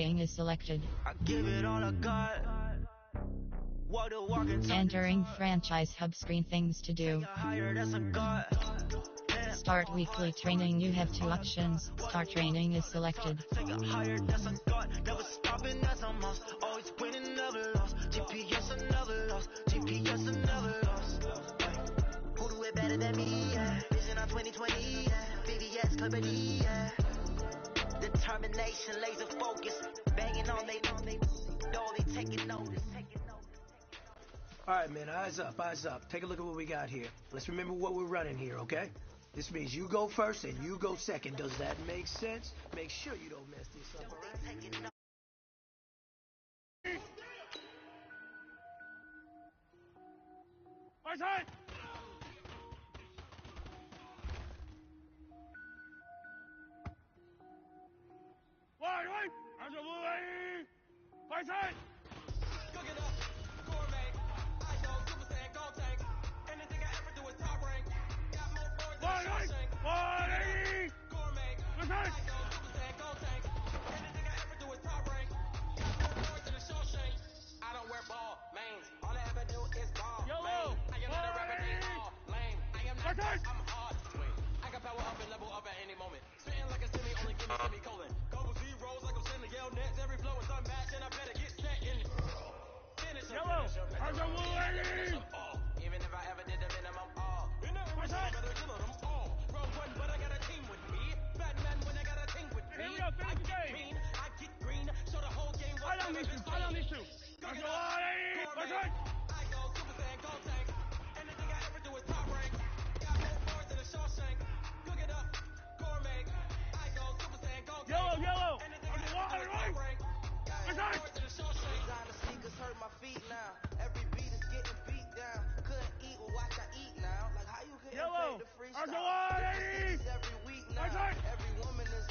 playing is selected. I give it all I got. Walk the walk and talk Entering franchise hub screen things to do. higher, that's a god. Start weekly training. You have two options. Start training is selected. Take it higher, that's a god. Never stopping, that's a must. Always winning, never lost. GPS, I never lost. GPS, I never lost. Who do it better than me? Yeah. Vision on 2020. Yeah. VVS, company. Yeah. Determination, laser focus. Banging on they taking notice. All right, man, eyes up, eyes up. Take a look at what we got here. Let's remember what we're running here, okay? This means you go first and you go second. Does that make sense? Make sure you don't mess this up, all right? Right side! Right! Hands up, lady! Right side! Cook it up, gourmet. I go Super Saiyan, gold tank. Anything I ever do is top rank. Got more boards than Shawshank. Lady! Gourmet. Right side! I go Super Saiyan, gold tank. Anything I ever do is top rank. Got more boards than Shawshank. I don't wear ball mains. All I ever do is ball. Yellow! I am not a rapper, they all lame. I am not Right side! I'm hard. Wait, I can power up and level up at any moment. Spitting like a semi, only give me semicolon. Couple zeros like I'm sending yell nets. Every flow is unmatched and I better get set in. Finish him. Yellow! Hands up, lady! Even if I ever did the minimum, you know, Right side! better kill them all. Rogue one, but I got a team with me. Batman when I got a team with me. Here we go, finish the game. Mean, I get green, show the whole game. Fight on these two! Fight on these two! Hands up, lady! Right side! I go Super Saiyan, gold tank. Anything I ever do is top rank. Got more boards than a Shawshank. Cook it up, gourmet. I go Super Saiyan, gold tank. Yellow! Anything Hands I up, ever do is right! top rank. Got Right more side! boards than a Shawshank. Designer sneakers hurt my feet now. Every beat is getting beat down. Couldn't eat, well watch I eat now. Like how you couldn't Yellow! pay the Hands freestyle. up, lady! Every week now. Right side! Every woman is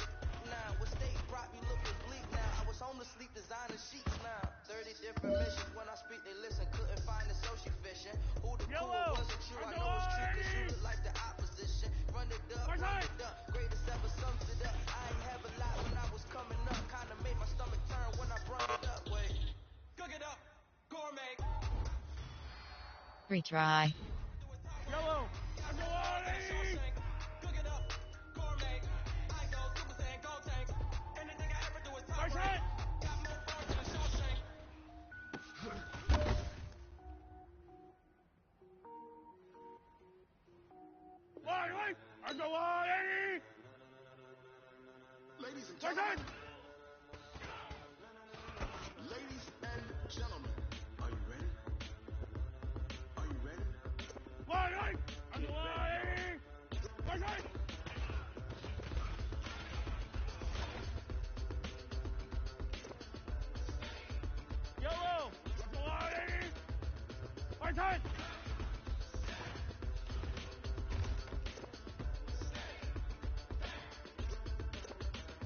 now. With state brought me looking bleak now. I was homeless, sleep designer sheets now. 30 different missions. When I speak, they listen. Couldn't find the social fishing. Who the Yellow! cool wasn't true. I Hands know it's true. Cause you up, look like the opposition. Run it up, Right run side! it up. Greatest ever sums it up. I ain't have a lot when I was coming up. Kinda made my stomach turn when I brought it up. Wait. Cook it up, gourmet. Retry. Yellow! Hands up, lady! Cook it up, gourmet. I go Super Saiyan, gold tank. Anything I ever do is top Right rank. side! Got more boards than a Shawshank. Right! Hands up, lady! Ladies and Right gentlemen, side! ladies and gentlemen, are you ready? Are you ready? Right! Hands up, lady! Right side! Yellow! Hands up, lady! Right side!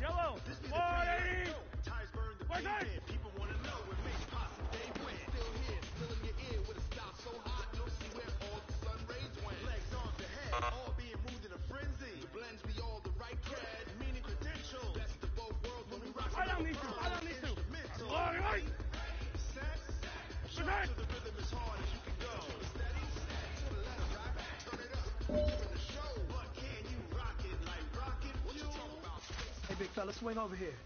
Yellow! This be the Lady! ties burn the Right side! pavement. People want to know what makes possible they win. Still here, still in your ear with a style so hot, you'll see where all the sun rays went. Legs on the head, all being moved in a frenzy. The blends be all the right cred, meaning credentials. Best of both worlds when we rock Fight on these two! Fight on these two! Right! Set, jump Right! to the rhythm as hard as you can go. Steady, to the left, right, turn it up. Giving the show, but can you rock it like rocket fuel? What you talking about? Hey, big fella, swing over here.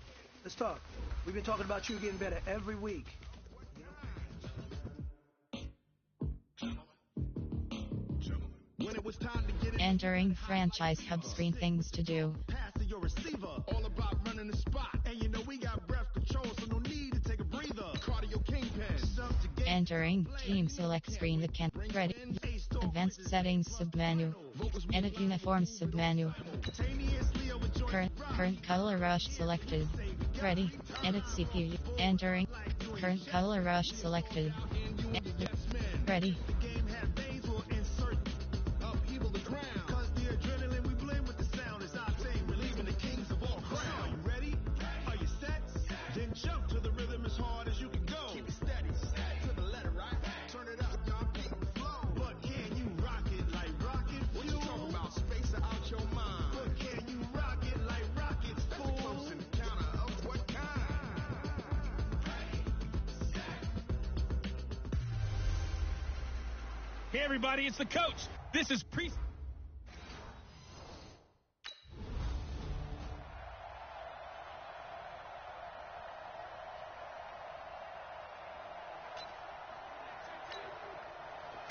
Let's talk. We've been talking about you getting better every week. When it was time to get it, Entering franchise hub screen things to do. pass to your receiver. All about running the spot. And you know we got breath control, so no need to take a breather. Cardio kingpin. Entering team select screen that can ready. Advanced settings submenu. Edit uniforms submenu. Current color rush selected. Ready. Edit CPU. Entering. Current color rush selected. Ready. Jump to the rhythm as hard as you can go. Keep it steady. To the letter, right? Turn it up, y'all keep the flow. But can you rock it like rocket fuel? What you talking about? Space out your mind. But can you rock it like rocket fuel? Close encounter of what kind? Hey, everybody, it's the coach. This is pre...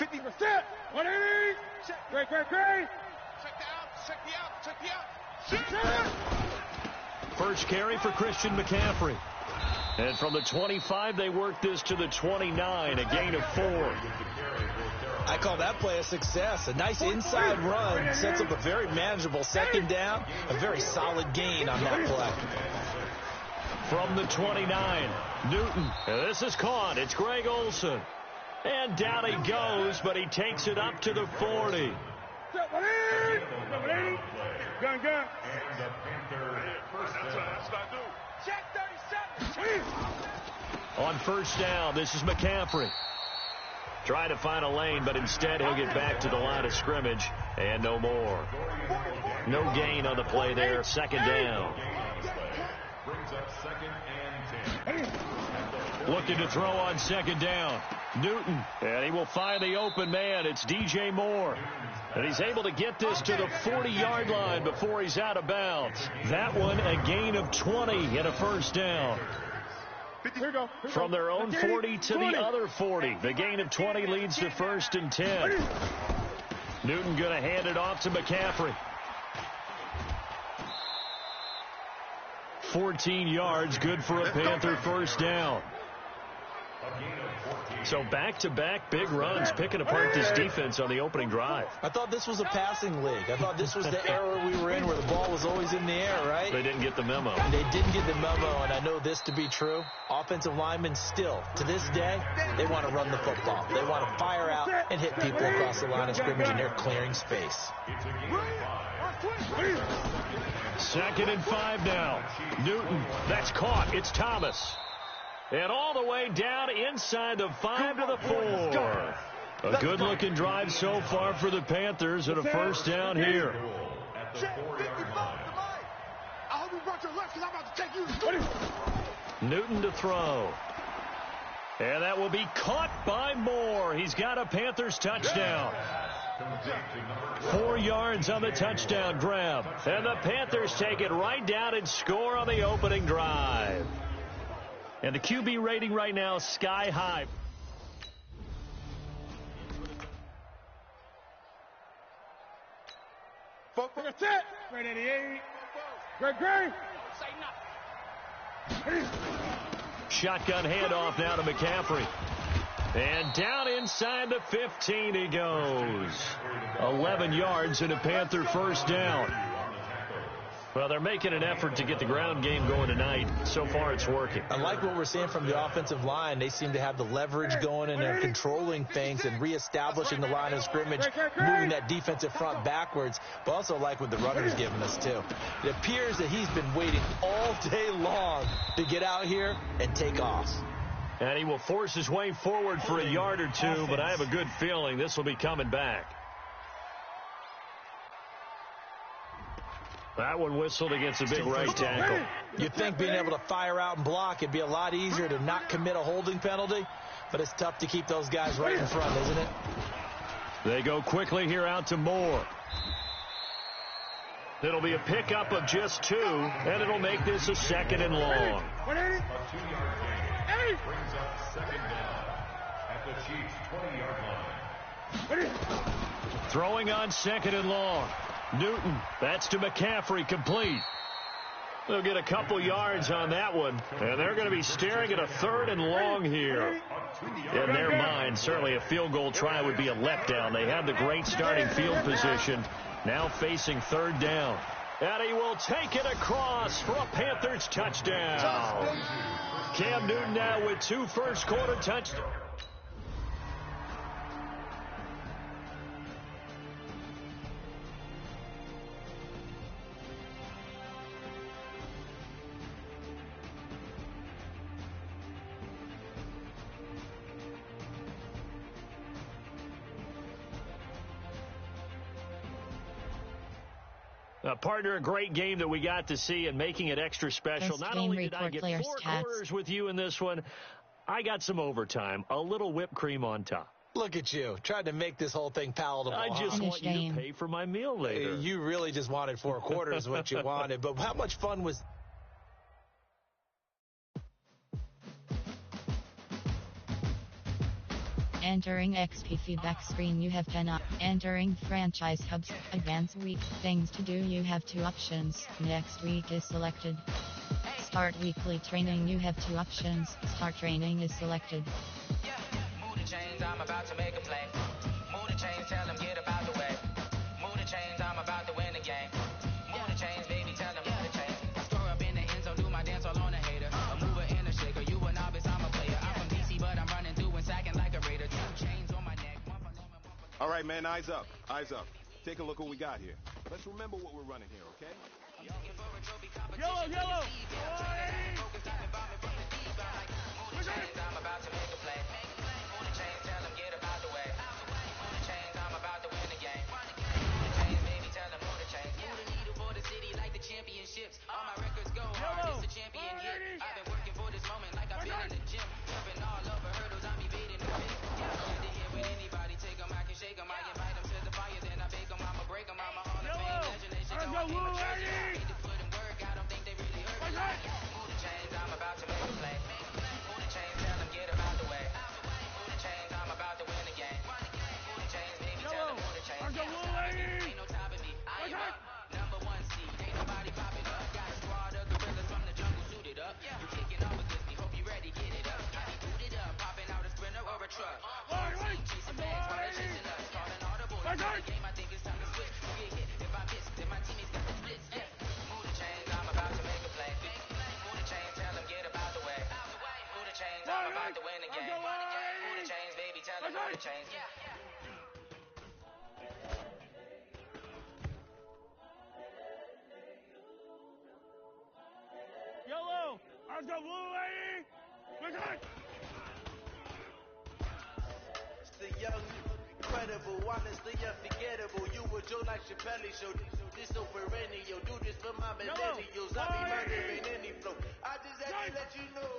$50%. 180. Great. Check the out. First carry for Christian McCaffrey. And from the 25, they work this to the 29, a gain of 4. I call that play a success. A nice inside run sets up a very manageable second down, a very solid gain on that play. From the 29, Newton. This is caught. It's Greg Olsen. And down he goes, but he takes it up to the 40. Gun. Check 37. On first down, this is McCaffrey. Trying to find a lane, but instead he'll get back to the line of scrimmage, and no more. No gain on the play there, second down. Looking to throw on second down. Newton, and he will find the open man. It's DJ Moore. And he's able to get this to the 40-yard line before he's out of bounds. That one, a gain of 20 and a first down. From their own 40 to the other 40. The gain of 20 leads to first and 10. Newton going to hand it off to McCaffrey. 14 yards, good for a Panther first down. So back-to-back big runs, picking apart this defense on the opening drive. I thought this was a passing league. I thought this was the era we were in where the ball was always in the air, right? They didn't get the memo. They didn't get the memo, and I know this to be true. Offensive linemen still, to this day, they want to run the football. They want to fire out and hit people across the line of scrimmage, and they're clearing space. 2nd and 5 now. Newton, that's caught. It's Thomas. And all the way down inside the 5 to the 4. A good-looking drive so far for the Panthers, and a first down here. Newton to throw. And that will be caught by Moore. He's got a Panthers touchdown. 4 yards on the touchdown grab. And the Panthers take it right down and score on the opening drive. And the QB rating right now, sky high. That's it. Great 88. Great. Shotgun handoff now to McCaffrey. And down inside the 15 he goes. 11 yards and a Panther first down. Well, they're making an effort to get the ground game going tonight. So far, it's working. I like what we're seeing from the offensive line. They seem to have the leverage going, and they're controlling things and reestablishing the line of scrimmage, moving that defensive front backwards. But also like what the runner's giving us, too. It appears that he's been waiting all day long to get out here and take off. And he will force his way forward for a yard or two, but I have a good feeling this will be coming back. That one whistled against a big right tackle. You'd think being able to fire out and block it'd be a lot easier to not commit a holding penalty, but it's tough to keep those guys right in front, isn't it? They go quickly here out to Moore. It'll be a pickup of just 2, and it'll make this a 2nd and long. 180. Brings up 2nd down at the Chiefs' 20-yard line. Throwing on 2nd and long. Newton, that's to McCaffrey, complete. They'll get a couple yards on that one, and they're going to be staring at a 3rd and long here. In their mind, certainly a field goal try would be a letdown. They had the great starting field position, now facing 3rd down. And he will take it across for a Panthers touchdown. Cam Newton now with 2 first-quarter touchdowns. Partner, a great game that we got to see and making it extra special. Not only did I get 4 quarters with you in this one, I got some overtime, a little whipped cream on top. Look at you, trying to make this whole thing palatable. I just want you to pay for my meal later. You really just wanted 4 quarters what you wanted, but how much fun was... Entering XP feedback screen, you have 10 up. Entering franchise hubs, advanced week, things to do, you have 2 options. Next week is selected. Start weekly training, you have 2 options. Start training is selected. Move the chains, I'm about to make a play. Move the chains, tell them get about the way. Move the chains, I'm about to win the game. Move the chains, baby, tell them move the chains. Score up in the end zone, do my dance all on a hater. A mover and a shaker, you a novice, I'm a player. I'm from DC, but I'm running through and sacking like a raider. 2 chains on my neck. All right, man, eyes up, eyes up. Take a look what we got here. Let's remember what we're running here, okay? Yellow, yellow! I'm about to make a play. Move the chains, tell them get about the way. Move the chains, I'm about to win the game. Move the chains, baby, tell them move the chains. Move the needle for the city like the championships. All my records go hard, it's a champion hit. I've been working for this moment like I've been in the gym. Jumping all over hurdles, I'm evading the fit. Had to hit with anybody, take them, I can shake them. I invite them to the fire, then I bake them, I'ma break them. I'm a Hall of Fame legend, they should go out in my jersey. I hate to put in work, I don't think they really heard me. Move the chains, I'm about to make a play. Move the chains, tell them get about the way. Move the chains, I'm about to win the game. Move the chains, baby, tell them move the chains. Ain't no stopping me, I am up. Number 1 seed, ain't nobody popping up. Got a squad of gorillas from the jungle suited up. You kicking up against me, hope you ready, get it up. Got me booted up, popping out a sprinter or a truck. Chasing bags while they chasing us. Calling audible, it's the game, I think it's time to switch. You get hit if I miss, then my teammates got the splits. Move the chains, I'm about to make a play. Move the chains, tell them get about the way. Move the chains, I'm about to win the game. Move the chains, baby, tell them move the chains. Yellow! I've got blue lady! It's The young, incredible, honestly unforgettable. You were Joe like Chappelle show. This so perennial. Do this for my millennials. I be murdering any flow. I just had to let you know.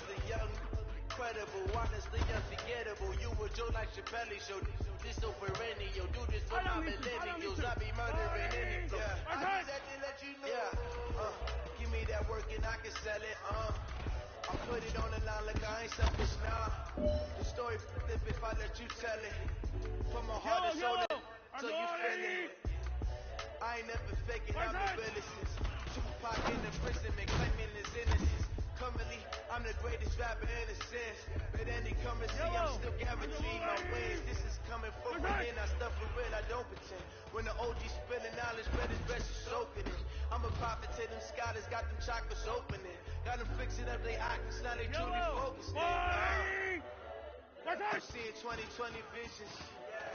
The young, incredible, honestly unforgettable. You were Joe like Chappelle show. This so perennial. Do this for my millennials. I be murdering any flow. I just had to let you know. Give me that work and I can sell it. I put it on the line like I ain't selfish now. The story flip if I let you tell it. From my heart and soul so you feel it. I ain't never faking, I'm the realest. Tupac in the prison and claiming his innocence. Currently, I'm the greatest rapper in a sense. But any come and see, I'm still guaranteed my wins. This is coming for winning, I stuff for real, I don't pretend. When the OG spilling knowledge, bet his best is soaking it. I'm a prophet to them scholars, got them chakras opening. Got them fixing up they octaves, now they truly focused in. I'm seeing 2020 visions.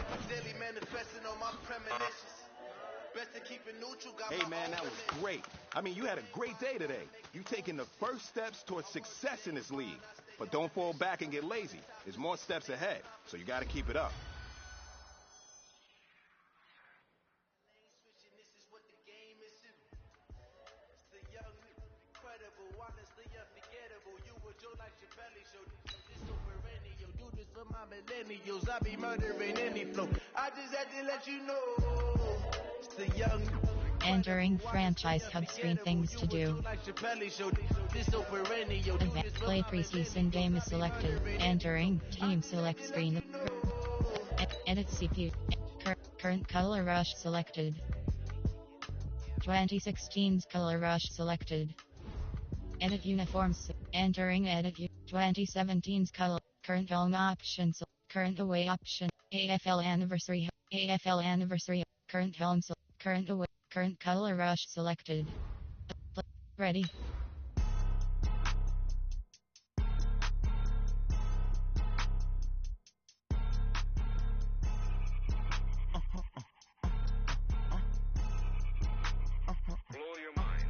I'm daily manifesting on my premonitions. Best to keep it neutral, got Hey, man, that was great. I mean, you had a great day today. You taking the first steps towards success in this league. But don't fall back and get lazy. There's more steps ahead, so you got to keep it up. This is what the game is. It's the young, incredible, honestly unforgettable. You were Joe like Chappelle show. This so perennial. Do this for my millennials. I be murdering any flow. I just had to let you know. It's the young. Entering franchise hub screen, things to do. Advanced play preseason game is selected. Entering team select screen. Edit CPU. Current color rush selected. 2016's color rush selected. Edit uniforms. Entering edit 2017's color. Current home options. Current away option. AFL anniversary. AFL anniversary. Current home. Current away. Current color rush selected. Ready. Blow your mind.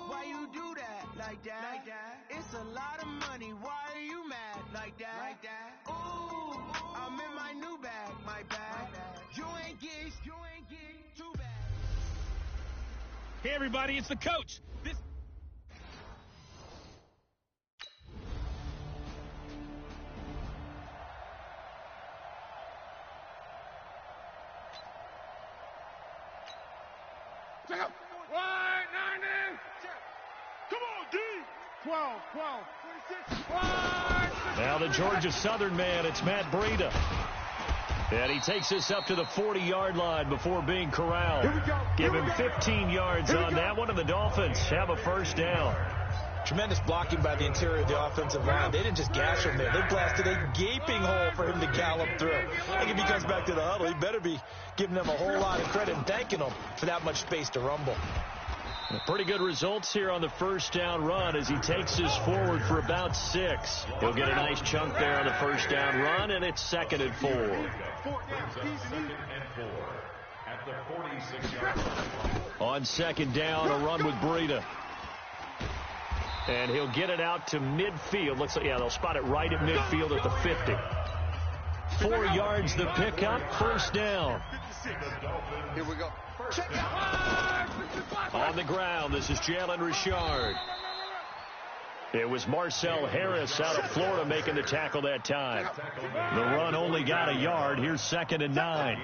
Why you do that like that? It's a lot of money. Why are you mad like that? Ooh, I'm in my new bag, my bag. You ain't geeks, too bad. Hey, everybody, it's the coach. Check out. Wide, 90. Come on, D. 12, 26. Wide. Now the Georgia Southern man, it's Matt Breida. And he takes us up to the 40-yard line before being corralled. Give him 15 yards on that one, and the Dolphins have a first down. Tremendous blocking by the interior of the offensive line. They didn't just gash him there. They blasted a gaping hole for him to gallop through. I think if he comes back to the huddle, he better be giving them a whole lot of credit and thanking them for that much space to rumble. Pretty good results here on the first down run as he takes us forward for about 6. He'll get a nice chunk there on the first down run, and it's 2nd and 4. At the 46-yard line. On 2nd down, a run with Breida. And he'll get it out to midfield. Looks like, yeah, they'll spot it right at midfield at the 50. 4 yards the pickup, first down. Here we go. On the ground, this is Jalen Richard. It was Marcel Harris out of Florida making the tackle that time. The run only got a yard. Here's 2nd and 9.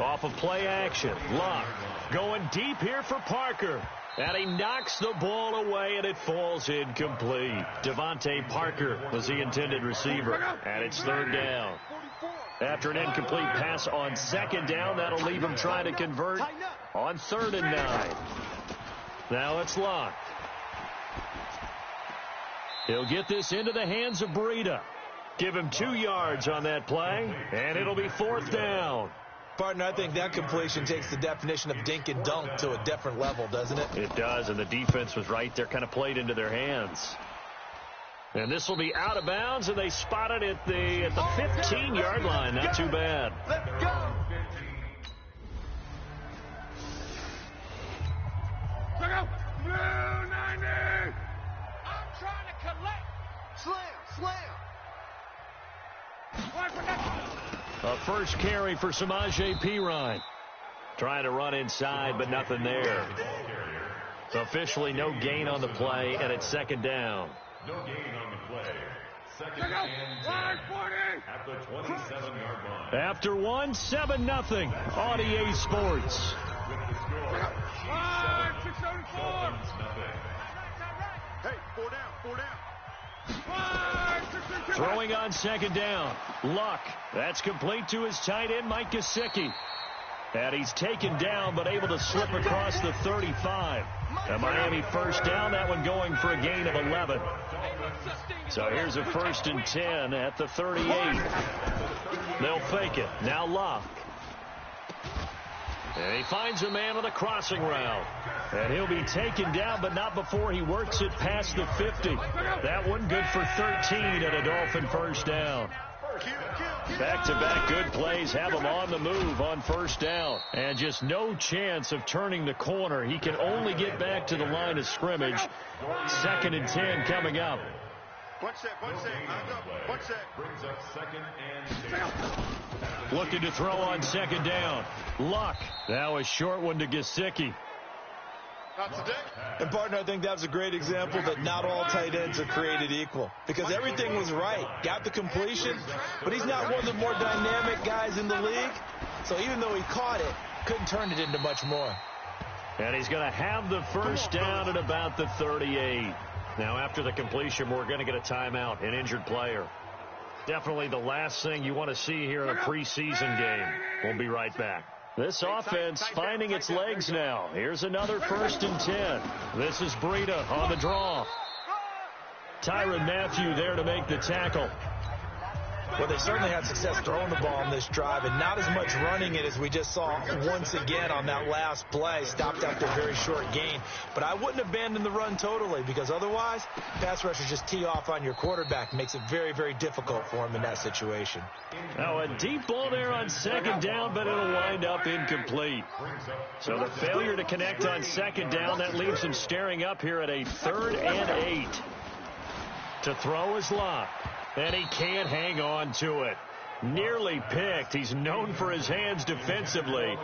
Off of play action. Luck going deep here for Parker. And he knocks the ball away, and it falls incomplete. Devontae Parker was the intended receiver. And it's 3rd down. After an incomplete pass on 2nd down, that'll leave him trying to convert on 3rd and 9. Now it's Luck. He'll get this into the hands of Breida. Give him 2 yards on that play, and it'll be 4th down. Partner, I think that completion takes the definition of dink and dunk to a different level, doesn't it? It does, and the defense was right there, kind of played into their hands. And this will be out of bounds, and they spot it at the 15-yard line. Not too bad. Let's go. Check out. Blue 90. I'm trying to collect. Slam. A first carry for Samaje Perine. Trying to run inside, but nothing there. Officially no gain on the play, and it's 2nd down. No gain on the play. 2nd and 10 at the 27-yard line. After 1, 7-0 on EA Sports. With the score, Chiefs 7, Dolphins nothing. Hey, 4 down. Throwing on 2nd down. Luck. That's complete to his tight end, Mike Gesicki. And he's taken down, but able to slip across the 35. A Miami first down, that one going for a gain of 11. So here's a 1st and 10 at the 38. They'll fake it. Now Luck. And he finds a man on the crossing route. And he'll be taken down, but not before he works it past the 50. That one good for 13 and a Dolphin first down. Back-to-back good plays have him on the move on first down. And just no chance of turning the corner. He can only get back to the line of scrimmage. 2nd and 10 coming up. Punch that. Brings up 2nd and 10. Looking to throw on 2nd down. Luck. Now a short one to Gesicki. Not today. And, partner, I think that was a great example that not all tight ends are created equal. Because everything was right. Got the completion, but he's not one of the more dynamic guys in the league. So even though he caught it, couldn't turn it into much more. And he's going to have the first down at about the 38. Now, after the completion, we're going to get a timeout, an injured player. Definitely the last thing you want to see here in a preseason game. We'll be right back. This offense finding its legs now. Here's another 1st and 10. This is Breida on the draw. Tyrann Mathieu there to make the tackle. Well, they certainly had success throwing the ball on this drive, and not as much running it as we just saw once again on that last play. Stopped after a very short gain. But I wouldn't abandon the run totally, because otherwise, pass rushers just tee off on your quarterback. Makes it very, very difficult for him in that situation. Now a deep ball there on 2nd down, but it'll wind up incomplete. So the failure to connect on 2nd down, that leaves him staring up here at a 3rd and 8. To throw is Luck. And he can't hang on to it. Nearly picked. He's known for his hands defensively.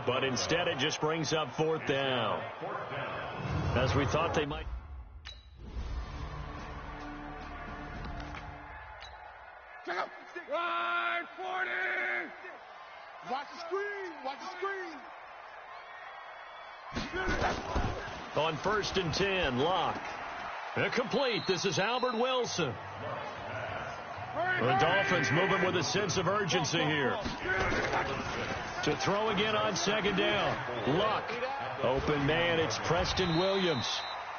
But instead it just brings up 4th down. As we thought they might. Check out. Line 40. Watch the screen. On 1st and 10, Locke. Complete. This is Albert Wilson. The Dolphins moving with a sense of urgency here. To throw again on 2nd down. Luck. Open man, it's Preston Williams.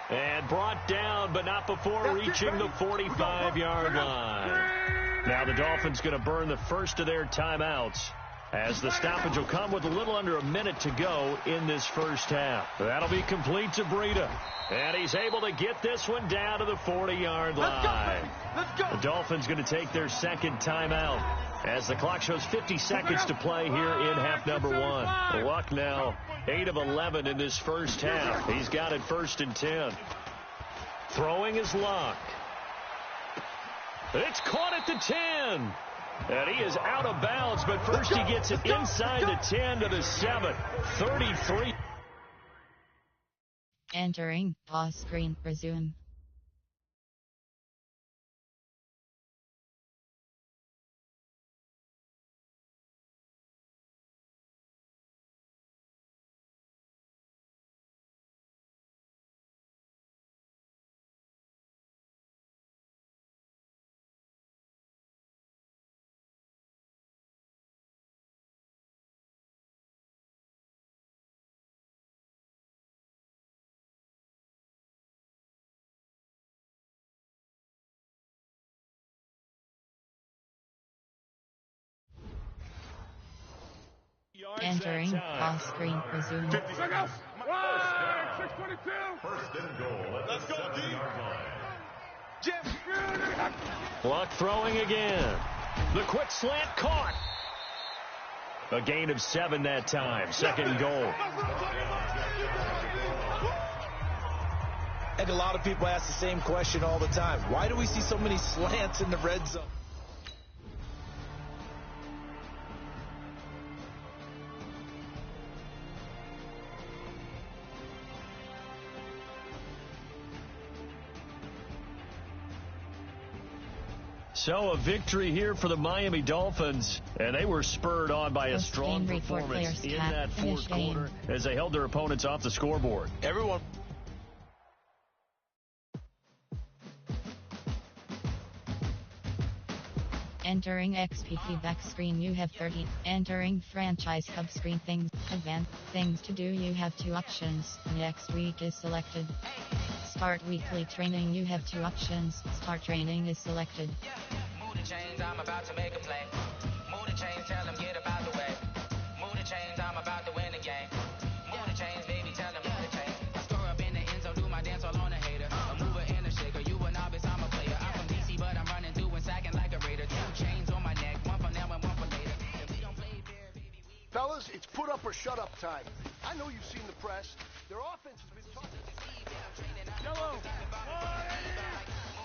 And brought down, but not before reaching the 45-yard line. Now the Dolphins going to burn the first of their timeouts, as the stoppage will come with a little under a minute to go in this first half. That'll be complete to Breida. And he's able to get this one down to the 40-yard line. The Dolphins going to take their second timeout, as the clock shows 50 seconds to play here in half number 1. Luck now 8 of 11 in this first half. He's got it 1st and 10. Throwing is Luck. It's caught at the 10. And he is out of bounds, but first he gets it inside the 10 to the 7. 33. Entering. Pause screen. Resume. Entering. Pause screen. Resume. 50 seconds. 622. First and goal. Let's go, D. Luck throwing again. The quick slant caught. A gain of 7 that time. 2nd goal. I think a lot of people ask the same question all the time. Why do we see so many slants in the red zone? So a victory here for the Miami Dolphins, and they were spurred on by a strong Game report performance players in tab. that Finish fourth quarter as they held their opponents off the scoreboard. Everyone. Entering XP feedback screen, you have 30. Entering franchise hub screen, things, advanced things to do, you have 2 options. Next week is selected. Start weekly training, you have 2 options. Start training is selected. Move the chains, I'm about to make a play. Move the chains, tell them get about the way. Move the chains, I'm about to win the game. Move the chains, baby, tell them move the chains. I score up in the end zone, do my dance all on a hater. A mover and a shaker, you a novice, I'm a player. I'm from DC, but I'm running through and sacking like a raider. 2 chains on my neck, 1 for now and 1 for later. If we don't play fair, baby, we... Fellas, it's put up or shut up time. I know you've seen the press. Their offense has been tough. Yellow. Move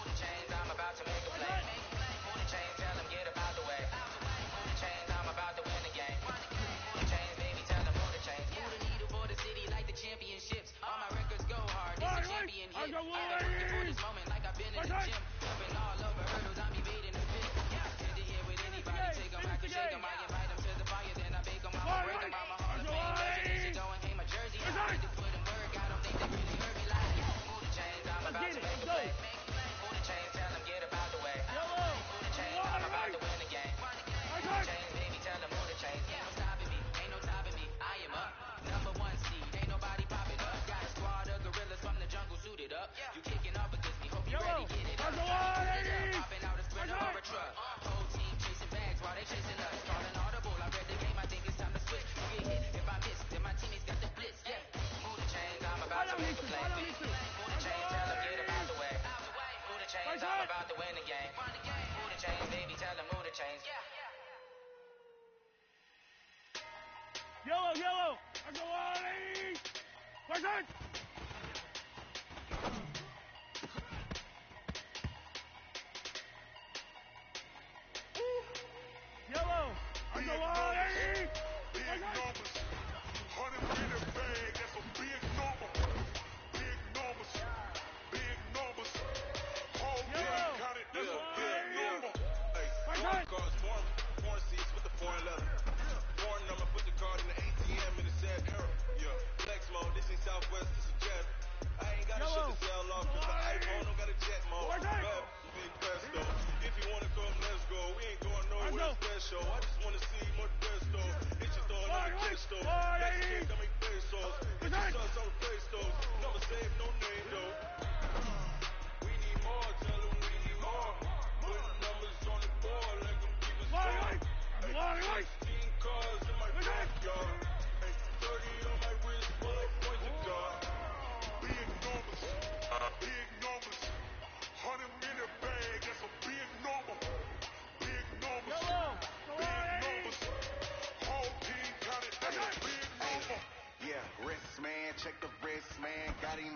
the chains, I'm about to make a play. Move the chains, tell them get about the way. Move the chains, I'm about to win the game. Move the chains, baby, tell them move the chains. Move the needle for the city like the championships. All my records go hard, it's a champion hit. I've been working for this moment like I've been in the gym. Jumping all over hurdles, I'm evading the fit. Head to head with anybody, take them, I can shake them. I invite them to the fire, then I bake them. I'ma break them, I'm a Hall of Fame legend. They should go and hang my jersey. I need to put in work, I don't think they really heard me like. Move the chains, I'm about to make a play. Move the chains, tell them get about the way. Move the chains, I'm about to win the game. Move the chains, baby, tell them move the chains. Ain't no stopping me, ain't no topping me. I am up, #1 seed, ain't nobody popping up. Got a squad of gorillas from the jungle suited up. You kicking up against me, hope you ready, get it up. Popping out a sprinter or a truck. Whole team chasing bags while they chasing us. Calling audible, I read the game, I think it's time to switch. You get hit, if I miss, then my teammates got the blitz. Yeah, move the chains, I'm about to make a play. Move the chains, tell them get about the way. Move the chains, I'm about to win the game. Move the chains, baby, tell them move the chains. Yellow, yellow. Agawani. Present. Yellow. Agawani. Big numbers. 100-meter bag, that's a big number. Big numbers. Big numbers. Whole game counted, that's a big number. Hey, foreign cards, foreign seats with the foreign leather. Foreign number, put the card in the ATM in the sad era. Yeah, flex mode, this ain't Southwest,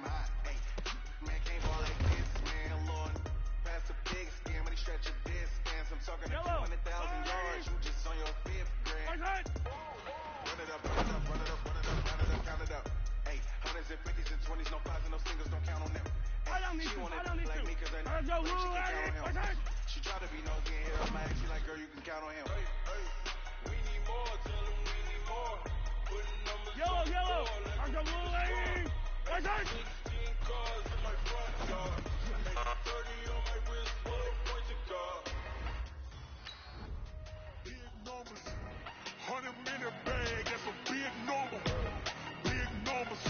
hot. Hey, man can't ball like this, man. Lord, pass the big skin when he stretch your distance. I'm talking to 200,000 yards. You just on your fifth grand. Run it up, run it up, run it up, run it up, count it up, count it up. Hey, hundreds and fifties and 20s, no fives and no singles, don't count on them. Hey, she wanted to like me cause I know she can count on him. She tried to be nosy and hit up my ex. She like, girl, you can count on him. We need more, tell them we need more. Putting numbers yellow, I got blue lady. 16 cars in my front yard. 30 on my wrist, what a point to guard. Big numbers, 100-minute bag, that's a big number. Big numbers,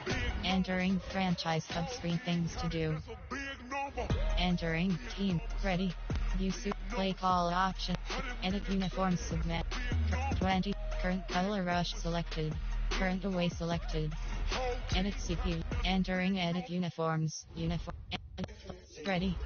big Entering franchise hub screen things to do. that's a big number. Entering team. Ready. Use play call option. Edit uniform submit. 20. Current color rush selected. Current away selected. Edit CPU. Entering edit uniforms. Uniform. Ready.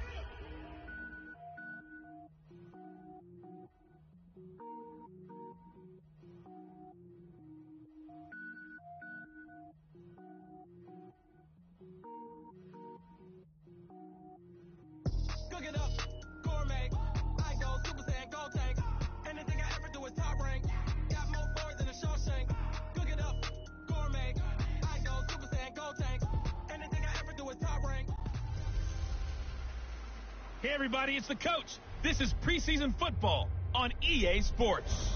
Cook it up, gourmet. I go Super Saiyan, gold tank. Anything I ever do is top rank. Got more boards than a Shawshank. Cook it up, gourmet. I go Super Saiyan, gold tank. Anything I ever do is top rank. Hey everybody, it's the coach. This is preseason football on EA Sports.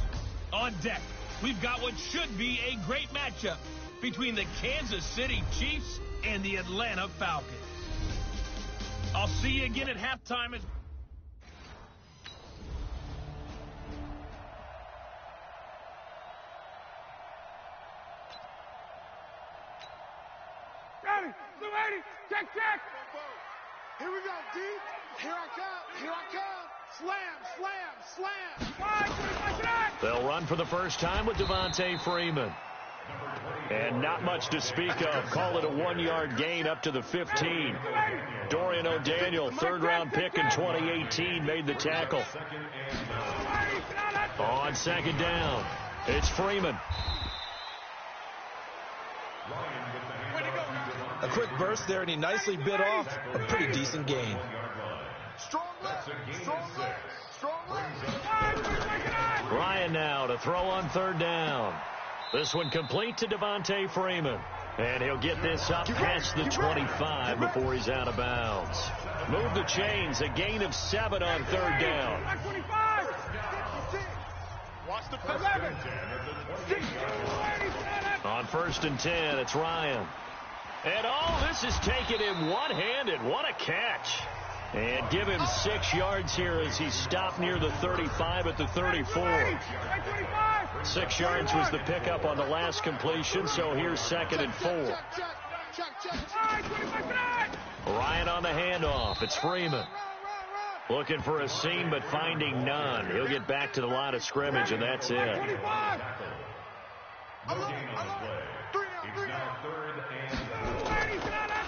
On deck, we've got what should be a great matchup between the Kansas City Chiefs and the Atlanta Falcons. I'll see you again at halftime as Ready, Blue 80, check. Here we go, D. Here I come. Slam. They'll run for the first time with Devontae Freeman. And not much to speak of. Call it a 1-yard gain up to the 15. Dorian O'Daniel, third-round pick in 2018, made the tackle. On second down, it's Freeman. A quick burst there, and he nicely bit off a pretty decent gain. Strong left. Ryan now to throw on third down. This one complete to Devontae Freeman. And he'll get this up past the 25 before he's out of bounds. Move the chains, a gain of 7 on third down. Watch the 11. On first and 10, it's Ryan. And all this is taken in one-handed. What a catch. And give him 6 yards here as he stopped near the 35 at the 34. 6 yards was the pickup on the last completion, so here's second and 4. Ryan on the handoff. It's Freeman. Looking for a seam, but finding none. He'll get back to the line of scrimmage, and that's it.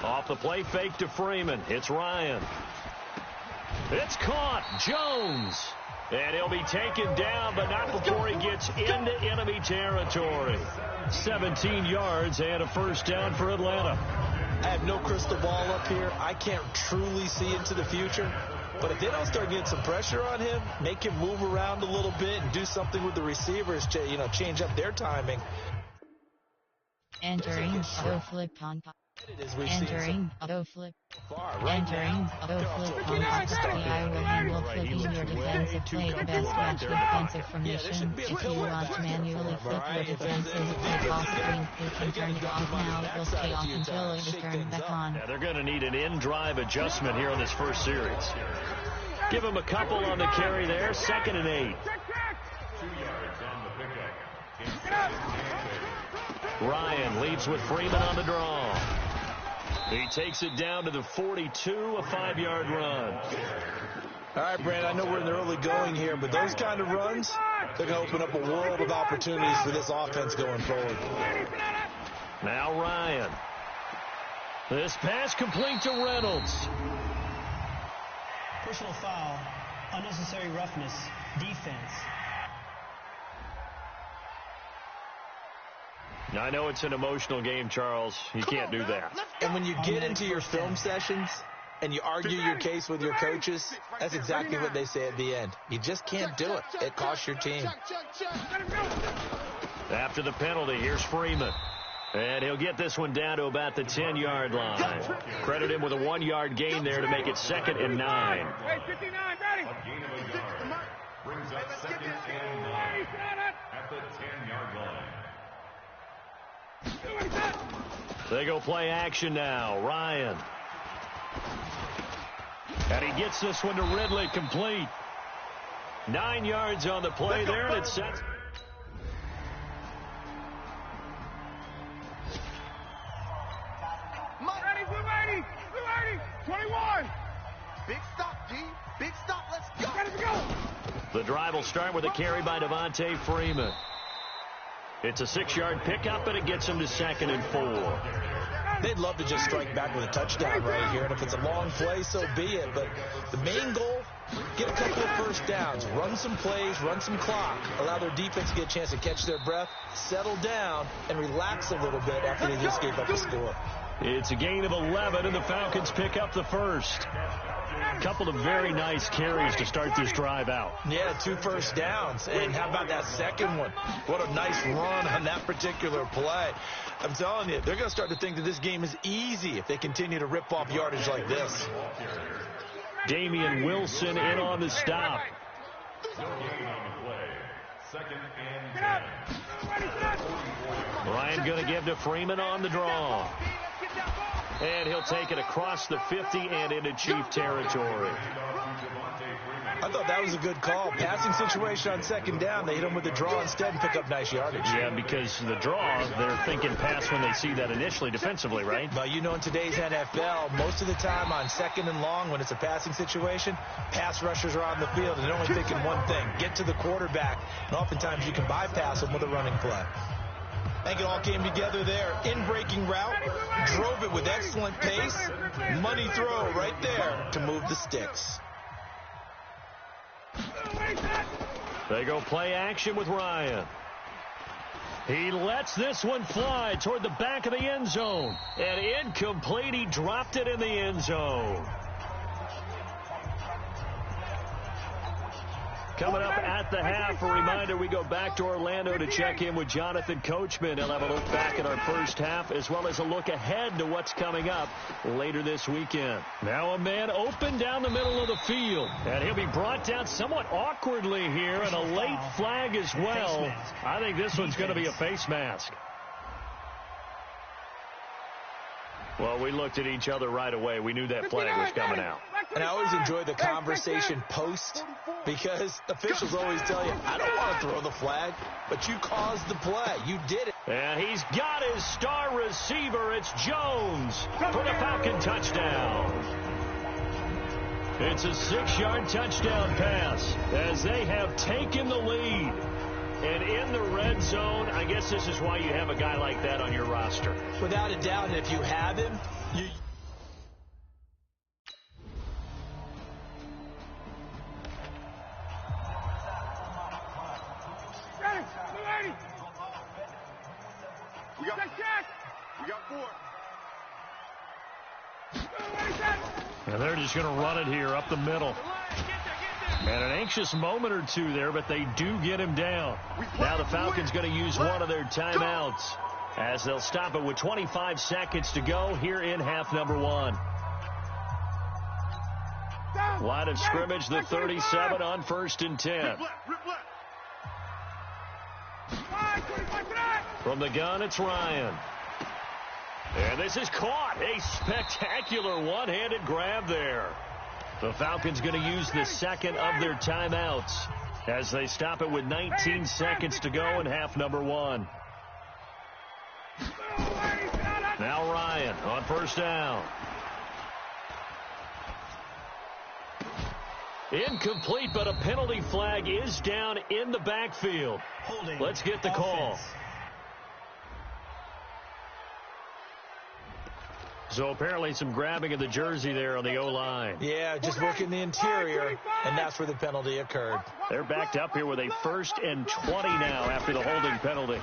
Off the play fake to Freeman. It's Ryan. It's caught. Jones. And he'll be taken down, but not before he gets into enemy territory. 17 yards and a first down for Atlanta. I have no crystal ball up here. I can't truly see into the future. But if they don't start getting some pressure on him, make him move around a little bit and do something with the receivers to, change up their timing. Entering auto flip on pop. Entering auto flip. Entering auto flip on pop. AI will handle flipping your defensive play. The best match defensive formation. If you want to manually flip your defensive play off screen, you can turn it off now. It will stay off until it is turned back on. Yeah, they're going to need an in-drive adjustment here on this first series. Give him a couple on the carry there. 2nd and 8. 2 yards on the pickup. Ryan leads with Freeman on the draw. He takes it down to the 42, a 5-yard run. All right, Brand, I know we're in the early going here, but those kind of runs, they're going to open up a world of opportunities for this offense going forward. Now Ryan. This pass complete to Reynolds. Personal foul, unnecessary I know it's an emotional game, Charles. You can't do that. And when you get into your film sessions and you argue your case with your coaches, that's exactly what they say at the end. You just can't do it. It costs your team. After the penalty, here's Freeman. And he'll get this one down to about the 10-yard line. Credit him with a 1-yard gain there to make it 2nd and 9. Hey, 59, ready? A gain of a yard brings up 2nd and 9 at the 10-yard line. They go play action now. Ryan. And he gets this one to Ridley, complete. 9 yards on the play there, and it's set. Ready, 21. Big stop, G. Big stop. Let's go. Let's go. The drive will start with a carry by Devontae Freeman. It's a 6-yard pickup, and it gets him to 2nd and 4. They'd love to just strike back with a touchdown right here, and if it's a long play, so be it. But the main goal, get a couple of first downs, run some plays, run some clock, allow their defense to get a chance to catch their breath, settle down, and relax a little bit after they just gave up a score. It's a gain of 11, and the Falcons pick up the first. A couple of very nice carries to start this drive out. Yeah, 2 first downs. And how about that second one? What a nice run on that particular play. I'm telling you, they're going to start to think that this game is easy if they continue to rip off yardage like this. Damian Wilson in on the stop. No gain on the play. 2nd and 10. Ryan going to give to Freeman on the draw. And he'll take it across the 50 and into Chief territory. I thought that was a good call. Passing situation on 2nd down. They hit him with the draw instead and pick up nice yardage. Yeah, because the draw, they're thinking pass when they see that initially defensively, right? But you know, in today's NFL, most of the time on 2nd and long, when it's a passing situation, pass rushers are on the field, and they're only thinking one thing, get to the quarterback. And oftentimes you can bypass them with a running play. I think it all came together there. In-breaking route, drove it with excellent pace. Money throw right there to move the sticks. They go play action with Ryan. He lets this one fly toward the back of the end zone. And incomplete. He dropped it in the end zone. Coming up at the half, a reminder, we go back to Orlando to check in with Jonathan Coachman. He'll have a look back at our first half, as well as a look ahead to what's coming up later this weekend. Now a man open down the middle of the field, and he'll be brought down somewhat awkwardly here, and a late flag as well. I think this one's going to be a face mask. Well, we looked at each other right away. We knew that flag was coming out. And I always enjoy the conversation post, because officials always tell you, I don't want to throw the flag, but you caused the play. You did it. And he's got his star receiver. It's Jones for the Falcon touchdown. It's a 6-yard touchdown pass as they have taken the lead. And in the red zone, I guess this is why you have a guy like that on your roster. Without a doubt, and if you have him, you... We got 4. And they're just going to run it here up the middle. And an anxious moment or two there, but they do get him down. Now the Falcons going to use one of their timeouts as they'll stop it with 25 seconds to go here in half number 1. Line of scrimmage, the 37 on 1st and 10. From the gun, it's Ryan. And this is caught. A spectacular one-handed grab there. The Falcons going to use the second of their timeouts as they stop it with 19 seconds to go in half number 1. Now Ryan on 1st down. Incomplete, but a penalty flag is down in the backfield. Let's get the call. So apparently some grabbing of the jersey there on the O-line. Yeah, just working the interior, and that's where the penalty occurred. They're backed up here with a 1st and 20 now after the holding penalty.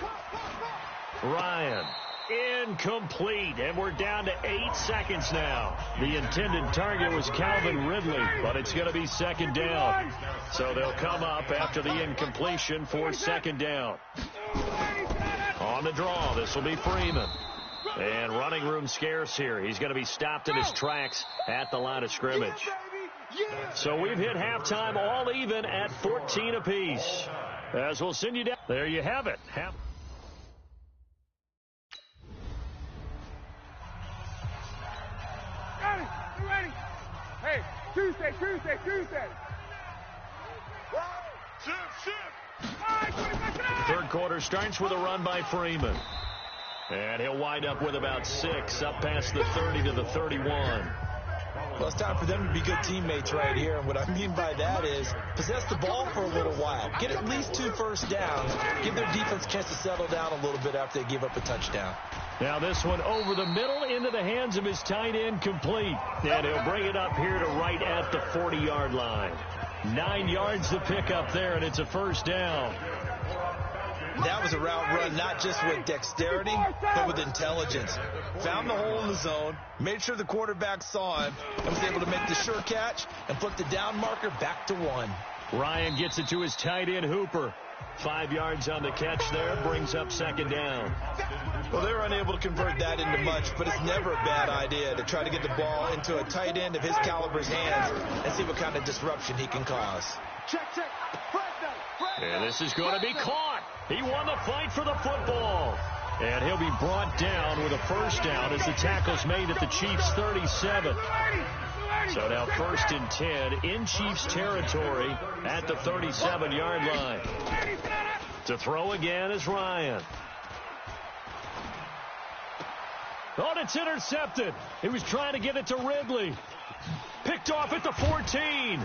Ryan. Incomplete, and we're down to 8 seconds now. The intended target was Calvin Ridley, but it's going to be second down. So they'll come up after the incompletion for second down. On the draw, this will be Freeman. And running room scarce here. He's going to be stopped in his tracks at the line of scrimmage. So we've hit halftime all even at 14 apiece. As we'll send you down. There you have it. Ready. Hey, Tuesday. Third quarter starts with a run by Freeman. And he'll wind up with about 6 up past the 30 to the 31. Well, it's time for them to be good teammates right here. And what I mean by that is possess the ball for a little while. Get at least 2 first downs. Give their defense a chance to settle down a little bit after they give up a touchdown. Now this one over the middle into the hands of his tight end, complete. And he'll bring it up here to right at the 40-yard line. 9 yards to pick up there, and it's a first down. That was a route run not just with dexterity, but with intelligence. Found the hole in the zone, made sure the quarterback saw him, and was able to make the sure catch and flip the down marker back to 1. Ryan gets it to his tight end, Hooper. 5 yards on the catch there, brings up second down. Well, they were unable to convert that into much, but it's never a bad idea to try to get the ball into a tight end of his caliber's hands and see what kind of disruption he can cause. And this is going to be caught. He won the fight for the football. And he'll be brought down with a first down as the tackle's made at the Chiefs' 37. So now 1st and 10 in Chiefs territory at the 37-yard line. To throw again is Ryan. Oh, it's intercepted. He was trying to get it to Ridley. Picked off at the 14.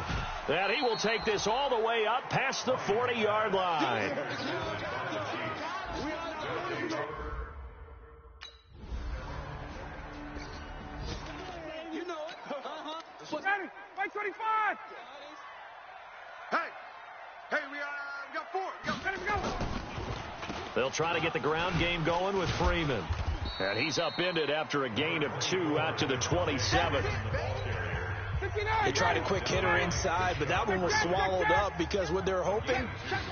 And he will take this all the way up past the 40-yard line. You know it. Ready. Mike 25. Hey, we got 4. Let him go. They'll try to get the ground game going with Freeman. And he's upended after a gain of 2 out to the 27. They tried a quick hitter inside, but that one was swallowed up because what they're hoping,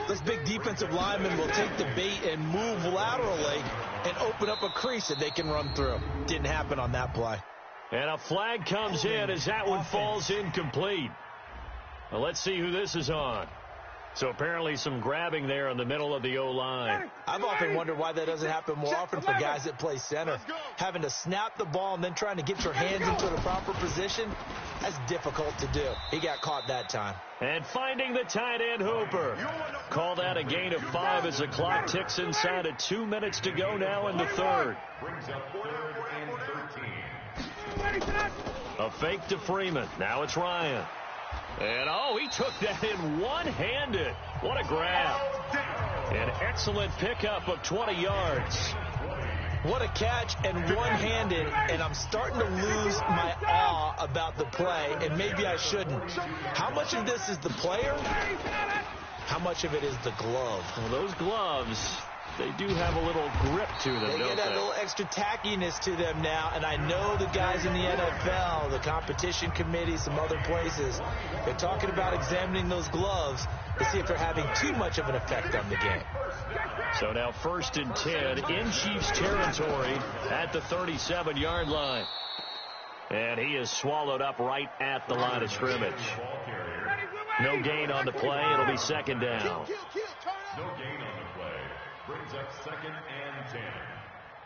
this big defensive lineman will take the bait and move laterally and open up a crease that they can run through. Didn't happen on that play. And a flag comes in as that one falls incomplete. Well, let's see who this is on. So apparently some grabbing there in the middle of the O-line. I've often wondered why that doesn't happen more often for guys that play center. Having to snap the ball and then trying to get your hands into the proper position, that's difficult to do. He got caught that time. And finding the tight end, Hooper. Call that a gain of 5 as the clock ticks inside of 2 minutes to go now in the third. Brings up 3rd and 13. A fake to Freeman. Now it's Ryan. And, oh, he took that in one-handed. What a grab. An excellent pickup of 20 yards. What a catch and one-handed, and I'm starting to lose my awe about the play, and maybe I shouldn't. How much of this is the player? How much of it is the glove? Well, those gloves, they do have a little grip to them, They get that little extra tackiness to them now, and I know the guys in the NFL, the competition committee, some other places, they're talking about examining those gloves to see if they're having too much of an effect on the game. So now 1st and 10 in Chiefs territory at the 37-yard line. And he is swallowed up right at the line of scrimmage. No gain on the play. It'll be second down. No gain on the play. Brings up 2nd and 10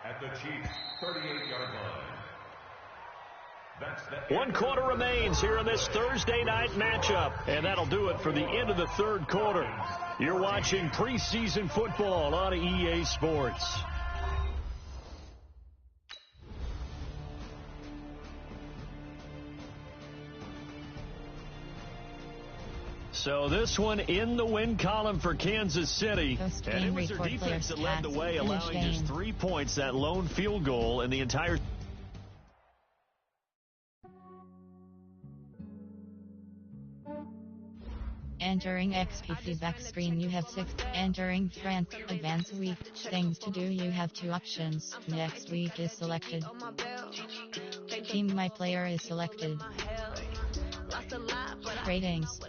at the Chiefs' 38-yard line. One quarter remains here in this Thursday night matchup, and that'll do it for the end of the third quarter. You're watching preseason football on EA Sports. So this one in the win column for Kansas City. And it was their defense that led the way, allowing just 3 points, that lone field goal in the entire. Entering XP feedback screen, you have 6. Entering France advanced week. Things to do, you have 2 options. Next week is selected. Team my player is selected. Ratings.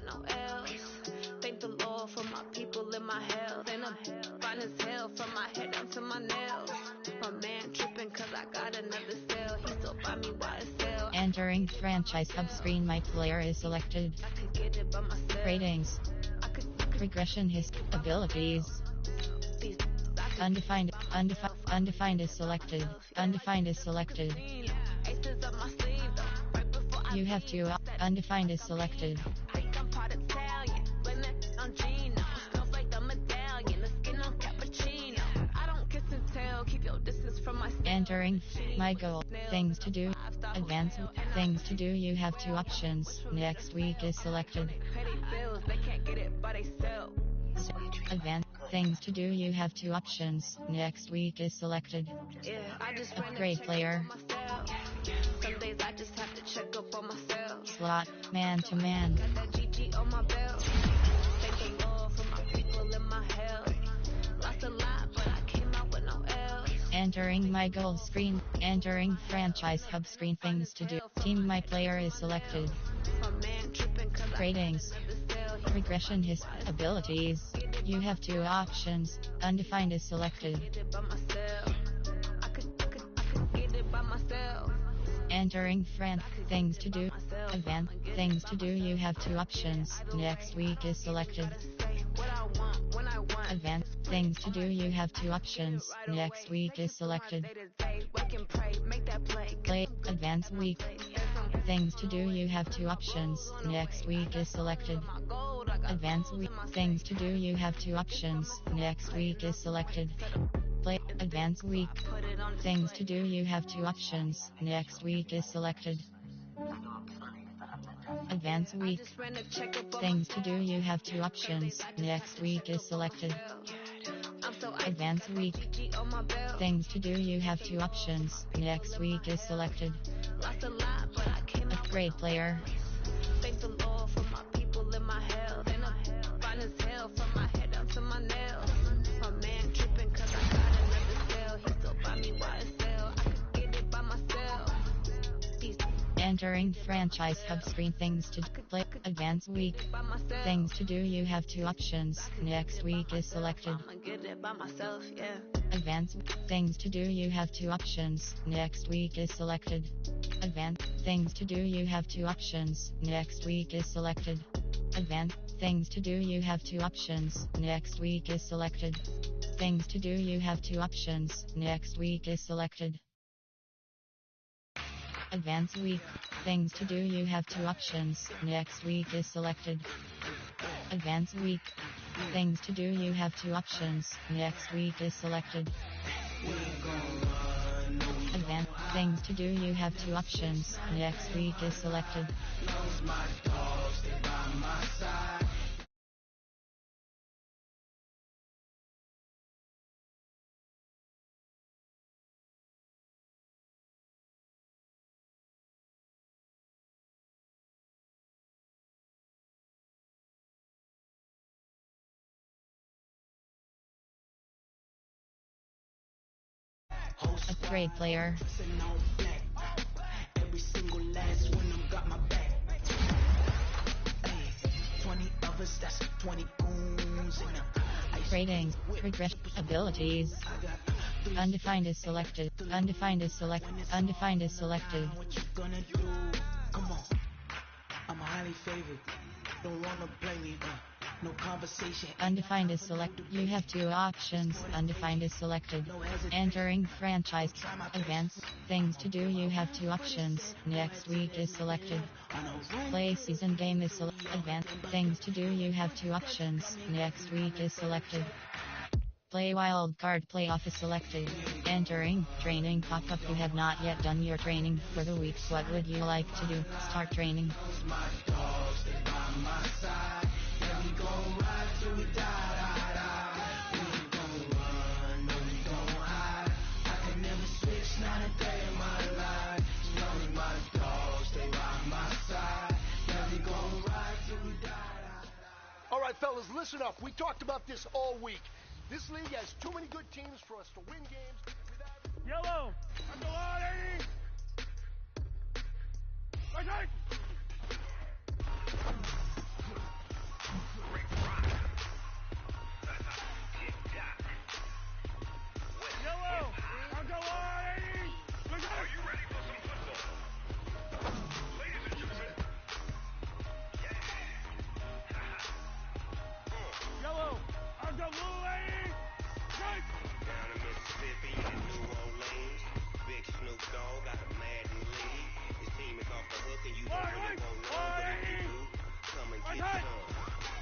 Thank the Lord for my people in my health. And I'm fine as hell from my head down to my nails. My man tripping cause I got another sale. He still buy me YSL. Entering franchise hub screen, my player is selected. I could get it by myself. Ratings. Regression his abilities. Undefined is selected. Undefined is selected. Aces up my sleeve though. Right before I You have to undefined is selected. I'm part Italian. Blame that on Gino. Smells like the medallion. The skin on cappuccino. I don't kiss and tell. Keep your distance from my Entering my goal. Things to do. Advance. Things to do, you have 2 options. Next week is selected. Credit bills. They can't get it by themselves. Advance. Things to do, you have 2 options. Next week is selected. Yeah, I just Upgrade player. Some days I just have to check up on myself. Slot. Man to man. Got that GG on my belt. Thank the Lord for my people in my health. Lost a lot, but I came out with no L's. Entering my goal screen. Entering franchise hub screen. Things to do. Team my player is selected. My man tripping cause Ratings. Regression his abilities. You have 2 options. Undefined is selected. get it by myself. I could get it by myself. Entering friend. Things to do. Advance. Things to do, you have 2 options. Next week is selected. Say what I want when I want. Advance. Things to do, you have 2 options. Next week is selected. Day to day, wake and pray, make that play. Play. Advance week. Things to do, you have 2 options. Next week is selected. Advance week. Things to do, you have 2 options. Next week is selected. Play. Advance week. Things to do, you have 2 options. Next week is selected. Advance week. Things to do, you have 2 options. Next week is selected. Advance week. Things to do, you have 2 options. Next week is selected. Upgrade player. Thank the Lord for my people in my health. And I'm fine as hell from my head down to my nails. My man tripping cause I got another sale. He still buy me YSL. I could get it by myself. Entering franchise hub screen. Things to play. Advance week. Things to do, you have 2 options. Next week is selected. I'ma get it by myself, yeah. Advance. Things to do, you have 2 options. Next week is selected. Advance. Things to do, you have 2 options. Next week is selected. Advance. Things to do, you have 2 options. Next week is selected. Things to do, you have 2 options. Next week is selected. Advance week. Things to do, you have 2 options. Next week is selected. Advance week. Things to do, you have 2 options. Next week is selected. Advance. Things to do, you have 2 options. Next week is selected. Upgrade player. Every single last one of them got my back. 20 of us, that's 20 goons in them. Ratings. Regression. Abilities. Undefined is selected. Undefined is selected. Undefined is selected. What you gonna do? Come on. I'm highly favored. Don't wanna blame me. No conversation. Undefined is selected. You have 2 options. Undefined is selected. Entering franchise. Advance. Things to do, you have 2 options. Next week is selected. Play season game is selected. Advance. Things to do, you have 2 options. Next week is selected. Play wild card playoff is selected. Entering training pop-up. You have not yet done your training for the week. What would you like to do? Start training. listen up. We talked about this all week. This league has too many good teams for us to win games without... Yellow! On the line, 80! Right! Yellow! On the line, 80! Are you ready for some football? Ladies and gentlemen. Yellow! On the blue, 80! Right! Down in Mississippi and New Orleans, Big Snoop Dogg got a Madden league. His team is off the hook and you don't really won't know, but if you do, come and get some.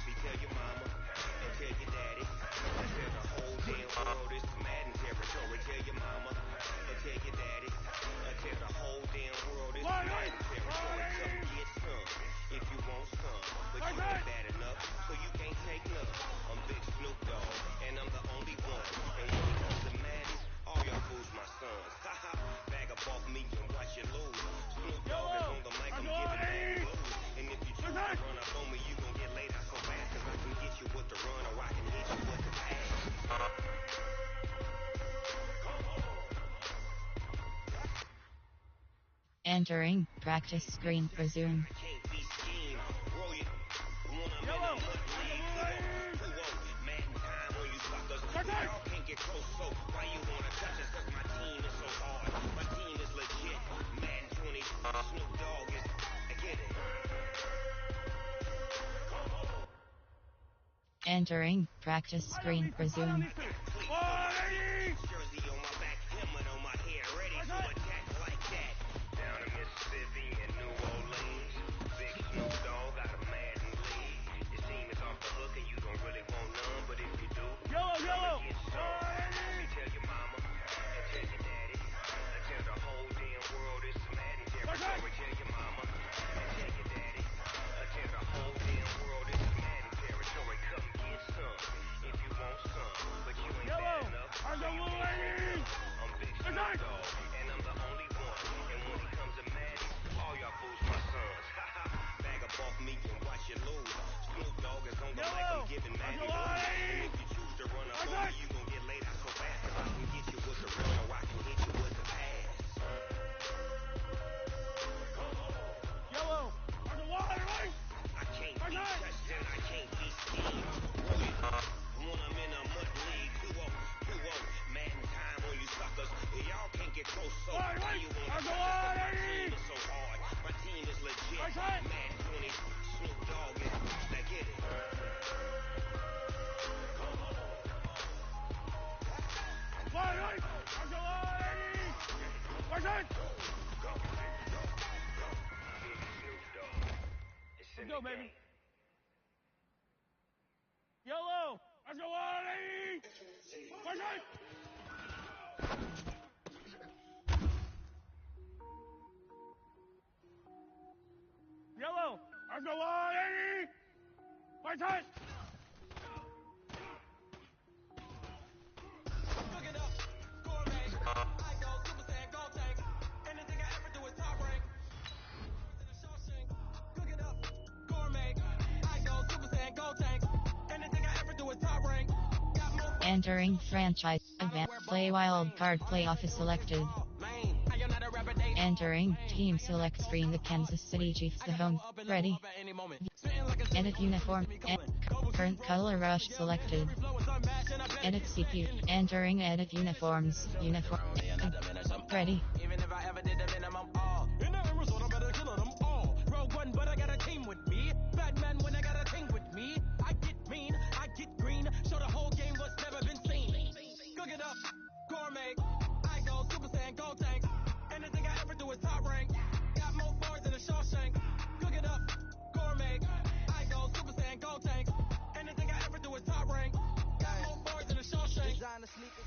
See, tell your mama and tell your daddy and tell the whole damn world it's Madden territory. Tell your mama and tell your daddy and tell the whole damn world it's Madden territory. Come get some if you want some, but you ain't bad enough, so you can't take none. I'm Big Snoop Dogg and I'm the only one. And when it comes to Madden, all y'all fools my sons. Haha, bag up off me and watch you lose. Snoop Dogg is on the mic, I'm giving Madden blues. And if you try to run up on me, you gon' get laid out so fast, cause I can get you with the run or I can hit you with the pass. Entering practice screen resume. Yellow! Y'all can't get close, so why you wanna touch us? Cause my team is so hard. My team is legit. Madden 20, Snoop Dogg is... I get it. Entering practice screen resume. Jersey on my back, helmet on my hair, ready to attack like that. Down in Mississippi and New Orleans, Big Snoop Dogg got a Madden league. His team is off the hook and you don't really want none, but if you do, Yellow! get some. Tell your mama and tell your daddy and tell the whole damn world it's Madden territory. Tell your mama and tell your daddy and tell the whole damn world it's Madden territory. Come get some if you want some, but you ain't bad enough. So you can't take none. I'm Big Snoop Dogg and I'm the only one. And when it comes to Madden, all y'all fools my sons. Haha, bag up off me and watch you lose. Snoop Dogg is on the mic, I'm giving Madden blues. And if you choose to run up on me, you gon' get laid out so fast, cause I can get you with the run or I can hit you with the pass. Yellow! On the line, right! I can't be touched and I can't be schemed. When I'm in a mud league, 2-0, Madden time on you suckers. Y'all can't get close, so why you wanna touch us? My team is so hard. My team is legit. Madden 20, Snoop Dogg is... Now get it. Right! On the line, 80! Right! Let's go, baby. Yellow! Let's go, 80! Right! Yellow! Let's go, 80! Right! Cook it up, gourmet. I go Super Saiyan, Gold Tank. Anything I ever do is top rank. In a Shawshank. Cook it up, gourmet. I go Super Saiyan, Gold Tank. Anything I ever do is top rank. Got more Entering franchise event. Play wild card playoff is selected. Entering team select screen. The Kansas City Chiefs, the home. Ready. Edit uniform. Current color rush selected. Edit CPU. Entering edit uniforms. Uniform. Ready. Even if I ever did the minimum all. In the end result, I better kill them all. Rogue One, but I got a team with me. Batman when I got a team with me. I get mean, I get green. Show the whole game what's never been seen. Cook it up, gourmet. I go Super Saiyan, Gold Tank. Anything I ever do is top rank. Got more bars than a Shawshank. Cook it up, gourmet. I go Super Saiyan, Gold Tank. Anything I ever do is top rank. Got more bars than a Shawshank. Designer sneakers.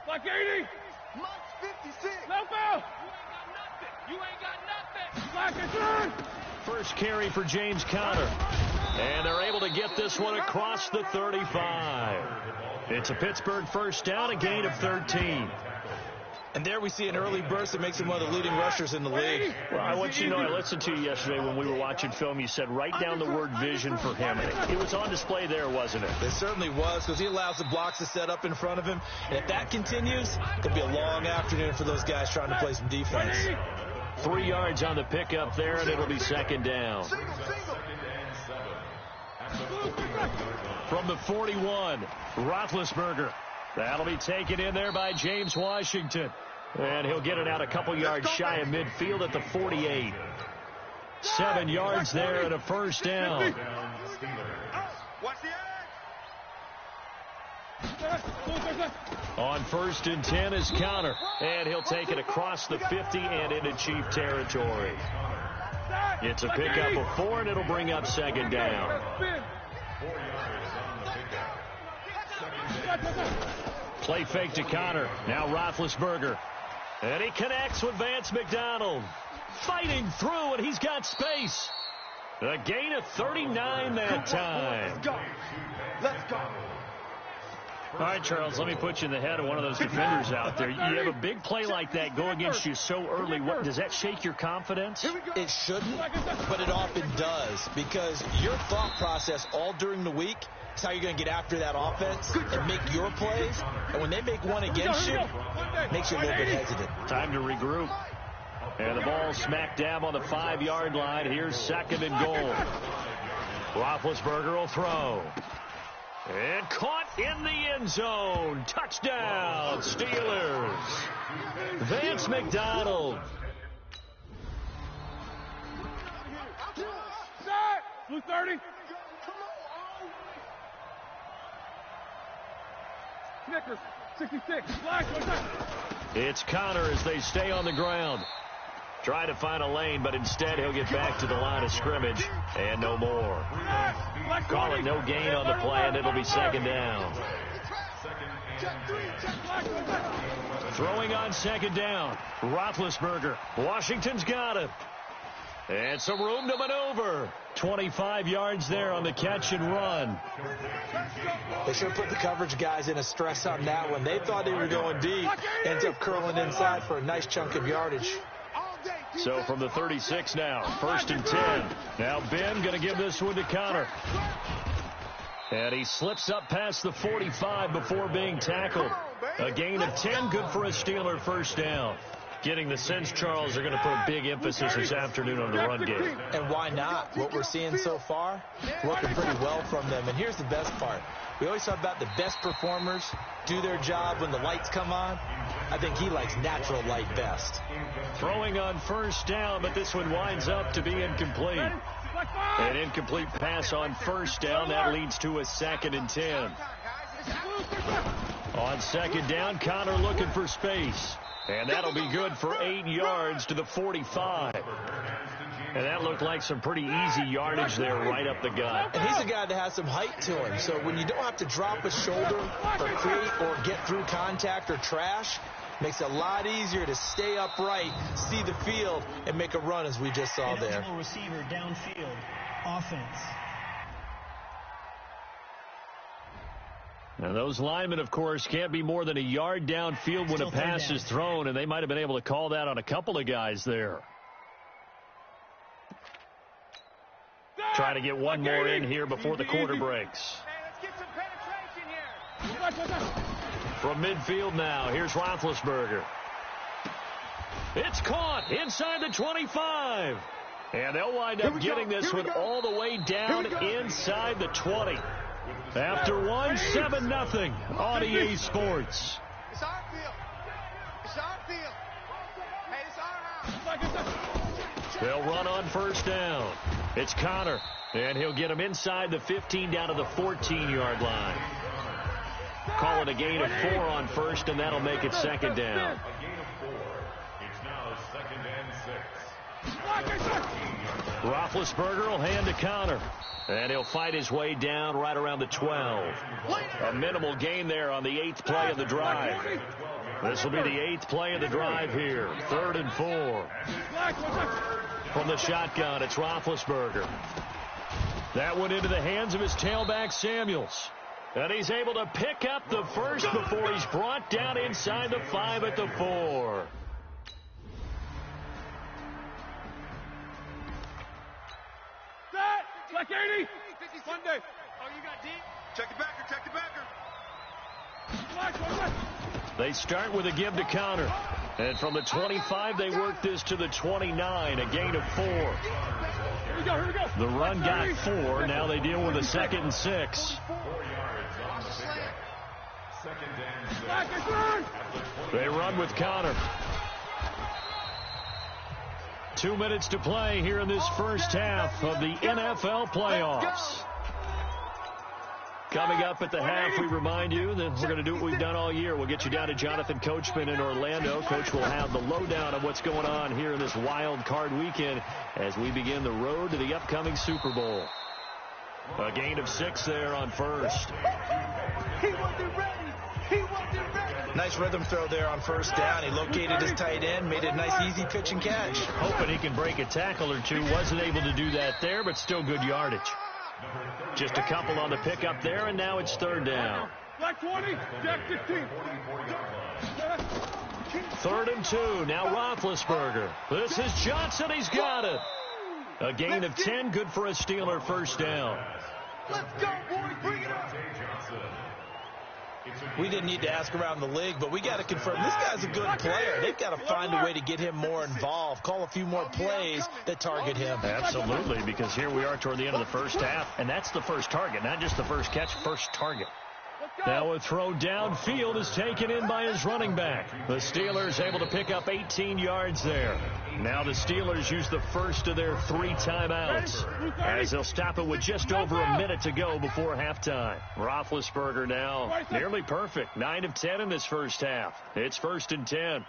Like 80! Mike 56! No foul! You ain't got nothing! Black and turn! First carry for James Conner. And they're able to get this one across the 35. It's a Pittsburgh first down, a gain of 13. And there we see an early burst that makes him one of the leading rushers in the league. Well, I want you to know, I listened to you yesterday when we were watching film. You said write down the word vision for him. It was on display there, wasn't it? It certainly was, because he allows the blocks to set up in front of him. And if that continues, it could be a long afternoon for those guys trying to play some defense. 3 yards on the pickup there, and it'll be second down. From the 41, Roethlisberger. That'll be taken in there by James Washington. And he'll get it out a couple yards shy of midfield at the 48. 7 yards there and a first down. On 1st and 10 is Conner. And he'll take it across the 50 and into Chief territory. It's a pickup of 4, and it'll bring up second down. Play fake to Conner. Now Roethlisberger. And he connects with Vance McDonald. Fighting through, and he's got space. A gain of 39 that time. Let's go. Let's go. All right, Charles, let me put you in the head of one of those defenders out there. You have a big play like that go against you so early. What, does that shake your confidence? It shouldn't, but it often does, because your thought process all during the week is how you're going to get after that offense and make your plays. And when they make one against you, it makes you a little bit hesitant. Time to regroup. And the ball smack dab on the 5-yard line. Here's second and goal. Roethlisberger will throw. And caught in the end zone. Touchdown, Steelers. Vance McDonald. Blue 30. Snickers, 66. Black. It's Conner as they stay on the ground. Try to find a lane, but instead he'll get back to the line of scrimmage. And no more. Call it no gain on the play, and it'll be second down. Throwing on second down. Roethlisberger. Washington's got it. And some room to maneuver. 25 yards there on the catch and run. They should have put the coverage guys in a stress on that one. They thought they were going deep. Ends up curling inside for a nice chunk of yardage. So from the 36 now, 1st and 10. Now Ben going to give this one to Conner. And he slips up past the 45 before being tackled. A gain of 10, good for a Steeler first down. Getting the sense, Charles, they're going to put a big emphasis this afternoon on the run game. And why not? What we're seeing so far, working pretty well from them. And here's the best part. We always talk about the best performers do their job when the lights come on. I think he likes natural light best. Throwing on first down, but this one winds up to be incomplete. An incomplete pass on first down. That leads to a 2nd and 10. On second down, Conner looking for space. And that'll be good for 8 yards to the 45. And that looked like some pretty easy yardage there right up the gut. And he's a guy that has some height to him. So when you don't have to drop a shoulder or create or get through contact or trash, makes it a lot easier to stay upright, see the field, and make a run as we just saw there. Eligible receiver downfield. Offense. Now those linemen, of course, can't be more than a yard downfield when a pass is thrown, and they might have been able to call that on a couple of guys there. Trying to get one more in here before the quarter breaks. From midfield now, here's Roethlisberger. It's caught inside the 25. And they'll wind up getting this one all the way down inside the 20. After one, 7-0 on EA Sports. It's our field. It's our field. Hey, it's our house. They'll run on first down. It's Conner, and he'll get him inside the 15 down to the 14-yard line. Call it a gain of 4 on first, and that'll make it second down. A gain of 4. It's now 2nd and 6. Roethlisberger will hand to Conner. And he'll fight his way down right around the 12. A minimal gain there on the 8th play of the drive. This will be the 8th play of the drive here. 3rd and 4. From the shotgun, it's Roethlisberger. That went into the hands of his tailback, Samuels. And he's able to pick up the first before he's brought down inside the 5 at the 4. Like 80. Monday. Oh, you got deep. Check the backer. Check the backer. They start with a give to Connor. And from the 25, they work this to the 29, a gain of 4. Here we go. The run got 4. Now they deal with a 2nd and 6. 4 yards on the pickup. 2nd and 6. They run with Connor. 2 minutes to play here in this first half of the NFL playoffs. Coming up at the half, we remind you that we're going to do what we've done all year. We'll get you down to Jonathan Coachman in Orlando. Coach will have the lowdown of what's going on here in this wild card weekend as we begin the road to the upcoming Super Bowl. A gain of 6 there on first. He wasn't ready. Nice rhythm throw there on first down. He located his tight end, made it a nice easy pitch and catch. Hoping he can break a tackle or two. Wasn't able to do that there, but still good yardage. Just a couple on the pickup there, and now it's 3rd down. Like 20, Jack 15. 3rd and 2. Now Roethlisberger. This is Johnson. He's got it. A gain of 10. Good for a Steeler first down. Let's go, boys. Bring it up. We didn't need to ask around the league, but we got to confirm this guy's a good player. They've got to find a way to get him more involved, call a few more plays that target him. Absolutely, because here we are toward the end of the first half, and that's the first target, not just the first catch, first target. Now a throw downfield is taken in by his running back. The Steelers able to pick up 18 yards there. Now the Steelers use the first of their 3 timeouts as they'll stop it with just over a minute to go before halftime. Roethlisberger now nearly perfect. 9 of 10 in this first half. It's 1st and 10.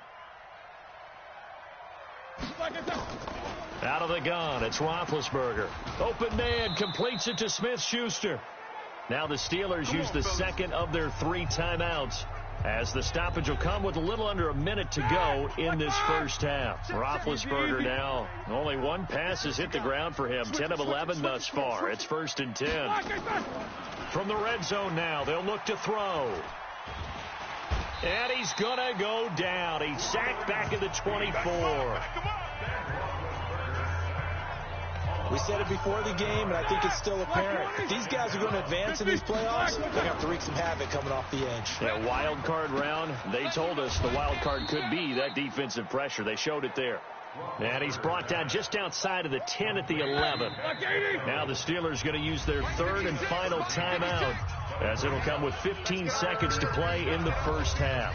Out of the gun, it's Roethlisberger. Open man, completes it to Smith-Schuster. Now the Steelers use the 2nd of their 3 timeouts as the stoppage will come with a little under a minute to go in this first half. Roethlisberger now, only 1 pass has hit the ground for him. 10 of 11 thus far. It's 1st and 10. From the red zone now, they'll look to throw. And he's going to go down. He's sacked back at the 24. We said it before the game, and I think it's still apparent. If these guys are going to advance in these playoffs, they're going to have to wreak some havoc coming off the edge. Yeah, wild card round, they told us the wild card could be that defensive pressure. They showed it there. And he's brought down just outside of the 10 at the 11. Now the Steelers going to use their 3rd and final timeout as it'll come with 15 seconds to play in the first half.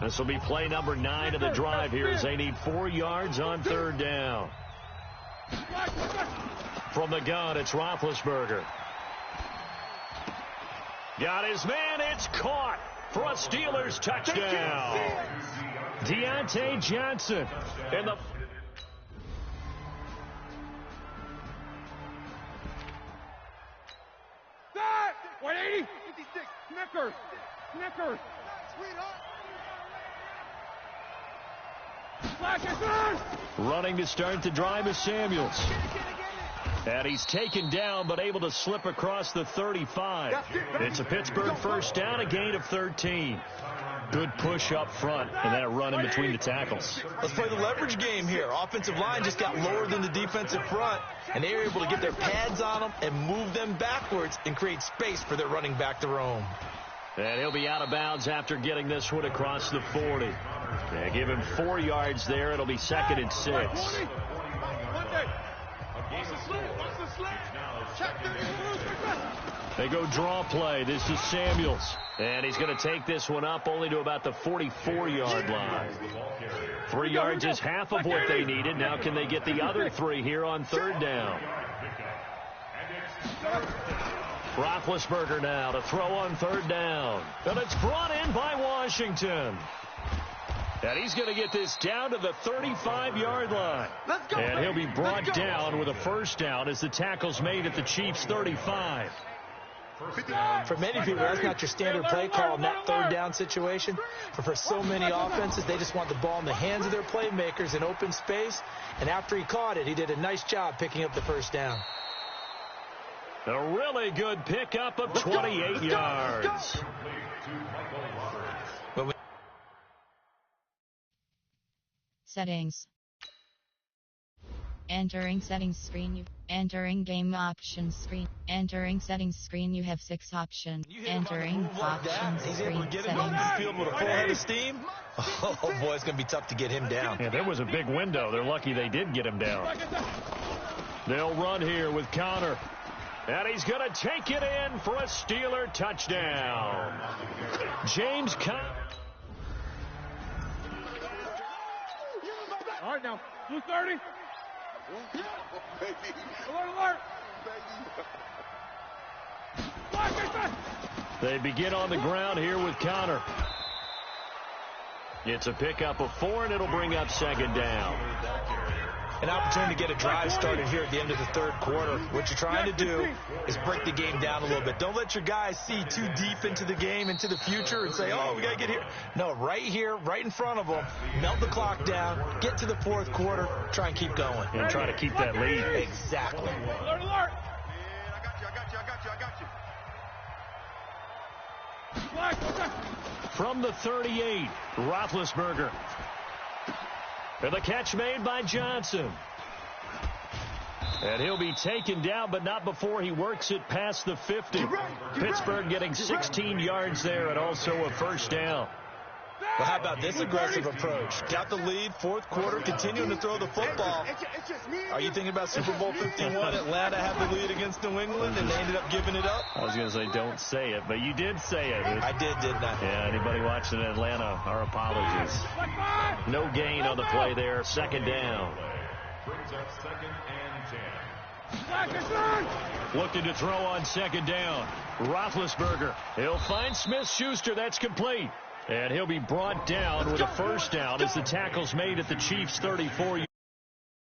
This will be play number 9 of the drive here as they need 4 yards on 3rd down. From the gun, it's Roethlisberger. Got his man. It's caught for a Steelers touchdown. Deontay Johnson in the... That! 180! 56! Snickers! Running to start the drive is Samuels. And he's taken down but able to slip across the 35. It's a Pittsburgh first down, a gain of 13. Good push up front and that run in between the tackles. Let's play the leverage game here. Offensive line just got lower than the defensive front, and they were able to get their pads on them and move them backwards and create space for their running back to roam. And he'll be out of bounds after getting this one across the 40. Yeah, give him 4 yards there. It'll be 2nd and 6. They go draw play. This is Samuels. And he's going to take this one up only to about the 44-yard line. 3 yards is half of what they needed. Now can they get the other 3 here on 3rd down? Roethlisberger now to throw on 3rd down. And it's brought in by Washington. And he's going to get this down to the 35-yard line. And he'll be brought down with a first down as the tackle's made at the Chiefs' 35. For many people, that's not your standard play call in that 3rd down situation. But for so many offenses, they just want the ball in the hands of their playmakers in open space. And after he caught it, he did a nice job picking up the first down. A really good pickup of 28 yards. Settings. Entering settings screen. Entering game options screen. Entering settings screen. You have 6 options. Entering options screen. Settings. Field with a full head of steam. Oh boy, it's going to be tough to get him down. Yeah, there was a big window. They're lucky they did get him down. They'll run here with Connor. And he's going to take it in for a Steeler touchdown. James Conner. All right, now. 230. Alert, alert. They begin on the ground here with Connor. It's a pickup of 4, and it'll bring up 2nd down. An opportunity to get a drive started here at the end of the 3rd quarter. What you're trying to do is break the game down a little bit. Don't let your guys see too deep into the game, into the future, and say, oh, we got to get here. No, right here, right in front of them, melt the clock down, get to the 4th quarter, try and keep going. And try to keep that lead. Exactly. Alert, alert. I got you. From the 38, Roethlisberger. And the catch made by Johnson. And he'll be taken down, but not before he works it past the 50. Pittsburgh getting 16 yards there and also a 1st down. Well, how about this aggressive approach? Got the lead, 4th quarter, continuing to throw the football. Are you thinking about Super Bowl 51? Atlanta had the lead against New England, and they ended up giving it up? I was going to say, don't say it, but you did say it. I did, didn't I? Yeah, anybody watching in Atlanta, our apologies. No gain on the play there, 2nd down. Brings up 2nd and 10. Looking to throw on 2nd down. Roethlisberger. He'll find Smith-Schuster. That's complete. And he'll be brought down with a 1st down as the tackle's made at the Chiefs' 34.